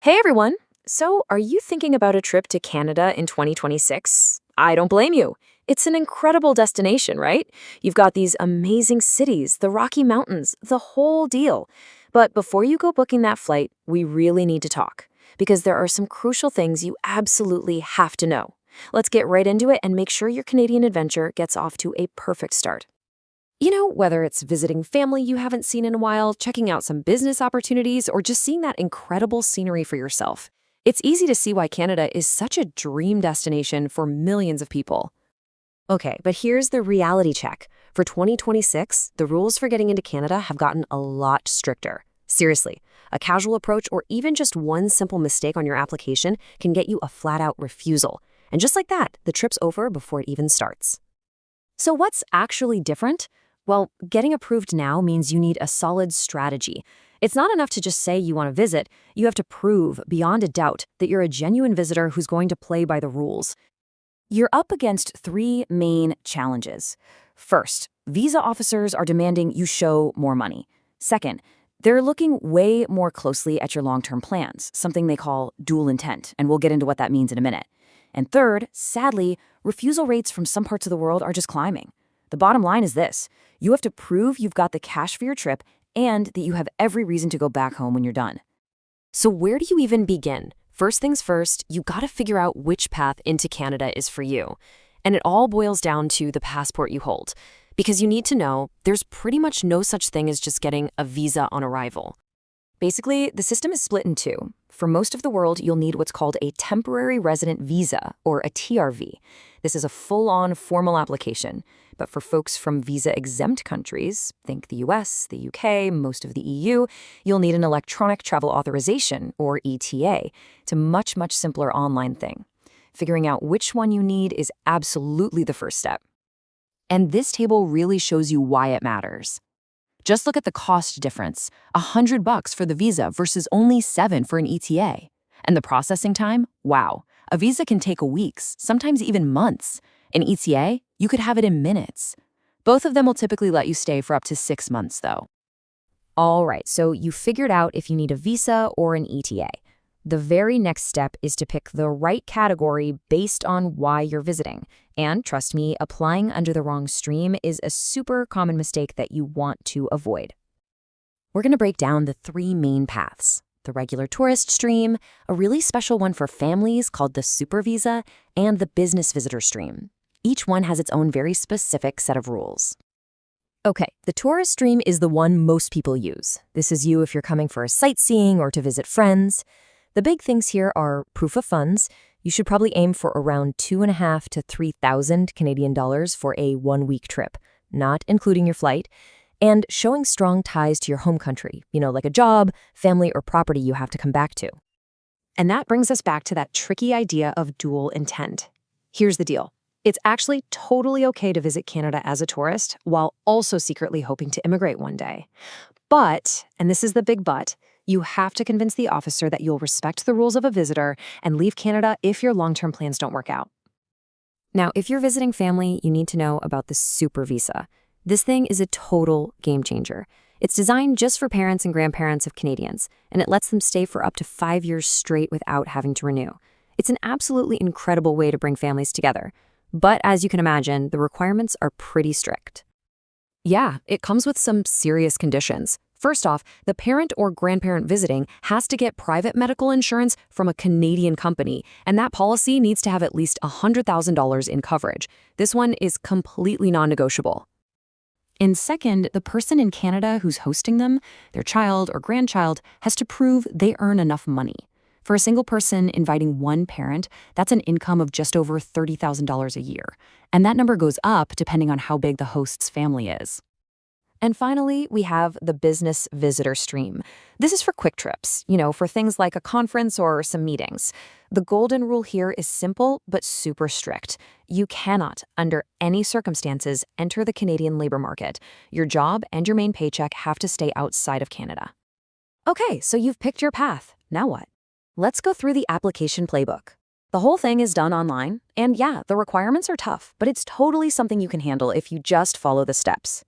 Hey everyone! So, are you thinking about a trip to Canada in 2026? I don't blame you. It's an incredible destination, right? You've got these amazing cities, the Rocky Mountains, the whole deal. But before you go booking that flight, we really need to talk, because there are some crucial things you absolutely have to know. Let's get right into it and make sure your Canadian adventure gets off to a perfect start. Whether it's visiting family you haven't seen in a while, checking out some business opportunities, or just seeing that incredible scenery for yourself, it's easy to see why Canada is such a dream destination for millions of people. Okay, but here's the reality check. For 2026, the rules for getting into Canada have gotten a lot stricter. Seriously, a casual approach or even just one simple mistake on your application can get you a flat-out refusal. And just like that, the trip's over before it even starts. So what's actually different? Well, getting approved now means you need a solid strategy. It's not enough to just say you want to visit. You have to prove, beyond a doubt, that you're a genuine visitor who's going to play by the rules. You're up against three main challenges. First, visa officers are demanding you show more money. Second, they're looking way more closely at your long-term plans, something they call dual intent, and we'll get into what that means in a minute. And third, sadly, refusal rates from some parts of the world are just climbing. The bottom line is this: you have to prove you've got the cash for your trip and that you have every reason to go back home when you're done. So where do you even begin? First things first, you gotta figure out which path into Canada is for you. And it all boils down to the passport you hold. Because you need to know, there's pretty much no such thing as just getting a visa on arrival. Basically, the system is split in two. For most of the world, you'll need what's called a temporary resident visa, or a TRV. This is a full-on formal application. But for folks from visa-exempt countries, think the US, the UK, most of the EU, you'll need an electronic travel authorization, or ETA. It's a much, much simpler online thing. Figuring out which one you need is absolutely the first step. And this table really shows you why it matters. Just look at the cost difference: $100 for the visa versus only $7 for an ETA. And the processing time? Wow. A visa can take weeks, sometimes even months. An ETA? You could have it in minutes. Both of them will typically let you stay for up to 6 months, though. All right, so you figured out if you need a visa or an ETA. The very next step is to pick the right category based on why you're visiting. And trust me, applying under the wrong stream is a super common mistake that you want to avoid. We're going to break down the three main paths: the regular tourist stream, a really special one for families called the super visa, and the business visitor stream. Each one has its own very specific set of rules. Okay, the tourist stream is the one most people use. This is you if you're coming for a sightseeing or to visit friends. The big things here are proof of funds. You should probably aim for around 2,500 to 3,000 Canadian dollars for a 1-week trip, not including your flight, and showing strong ties to your home country, like a job, family, or property you have to come back to. And that brings us back to that tricky idea of dual intent. Here's the deal. It's actually totally okay to visit Canada as a tourist while also secretly hoping to immigrate one day. But, and this is the big but, you have to convince the officer that you'll respect the rules of a visitor and leave Canada if your long-term plans don't work out. Now, if you're visiting family, you need to know about the super visa. This thing is a total game changer. It's designed just for parents and grandparents of Canadians, and it lets them stay for up to 5 years straight without having to renew. It's an absolutely incredible way to bring families together. But as you can imagine, the requirements are pretty strict. Yeah, it comes with some serious conditions. First off, the parent or grandparent visiting has to get private medical insurance from a Canadian company, and that policy needs to have at least $100,000 in coverage. This one is completely non-negotiable. And second, the person in Canada who's hosting them, their child or grandchild, has to prove they earn enough money. For a single person inviting one parent, that's an income of just over $30,000 a year. And that number goes up depending on how big the host's family is. And finally, we have the business visitor stream. This is for quick trips, for things like a conference or some meetings. The golden rule here is simple but super strict. You cannot, under any circumstances, enter the Canadian labor market. Your job and your main paycheck have to stay outside of Canada. Okay, so you've picked your path. Now what? Let's go through the application playbook. The whole thing is done online, and yeah, the requirements are tough, but it's totally something you can handle if you just follow the steps.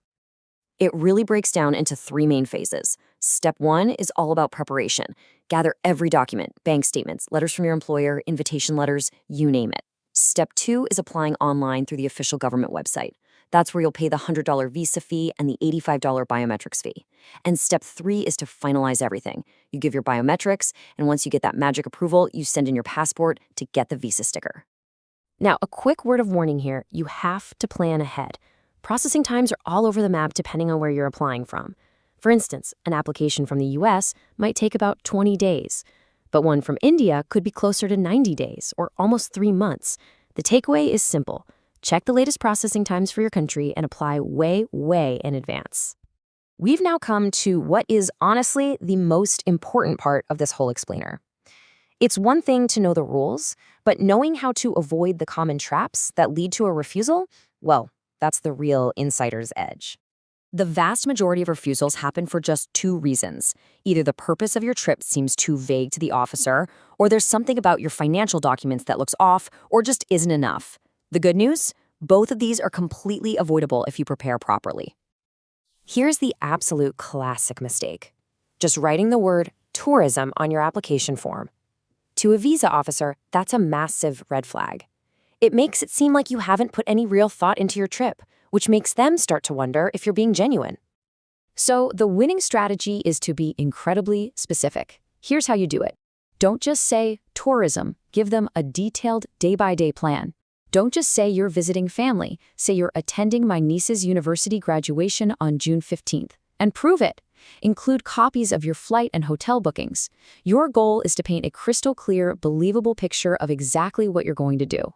It really breaks down into three main phases. Step 1 is all about preparation. Gather every document, bank statements, letters from your employer, invitation letters, you name it. Step 2 is applying online through the official government website. That's where you'll pay the $100 visa fee and the $85 biometrics fee. And step 3 is to finalize everything. You give your biometrics, and once you get that magic approval, you send in your passport to get the visa sticker. Now, a quick word of warning here, you have to plan ahead. Processing times are all over the map depending on where you're applying from. For instance, an application from the US might take about 20 days, but one from India could be closer to 90 days or almost 3 months. The takeaway is simple. Check the latest processing times for your country and apply way in advance. We've now come to what is honestly the most important part of this whole explainer. It's one thing to know the rules, but knowing how to avoid the common traps that lead to a refusal, well, that's the real insider's edge. The vast majority of refusals happen for just 2 reasons. Either the purpose of your trip seems too vague to the officer, or there's something about your financial documents that looks off, or just isn't enough. The good news? Both of these are completely avoidable if you prepare properly. Here's the absolute classic mistake. Just writing the word tourism on your application form. To a visa officer, that's a massive red flag. It makes it seem like you haven't put any real thought into your trip, which makes them start to wonder if you're being genuine. So the winning strategy is to be incredibly specific. Here's how you do it. Don't just say tourism, give them a detailed day-by-day plan. Don't just say you're visiting family, say you're attending my niece's university graduation on June 15th, and prove it. Include copies of your flight and hotel bookings. Your goal is to paint a crystal clear, believable picture of exactly what you're going to do.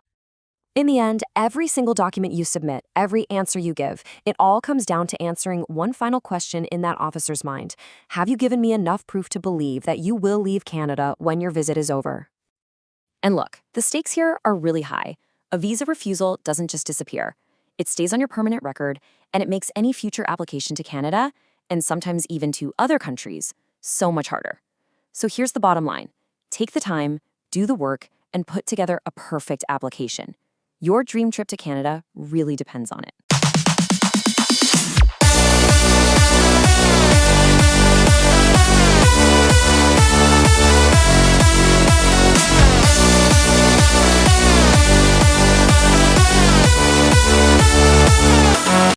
In the end, every single document you submit, every answer you give, it all comes down to answering one final question in that officer's mind. Have you given me enough proof to believe that you will leave Canada when your visit is over? And look, the stakes here are really high. A visa refusal doesn't just disappear. It stays on your permanent record, and it makes any future application to Canada, and sometimes even to other countries, so much harder. So here's the bottom line. Take the time, do the work, and put together a perfect application. Your dream trip to Canada really depends on it.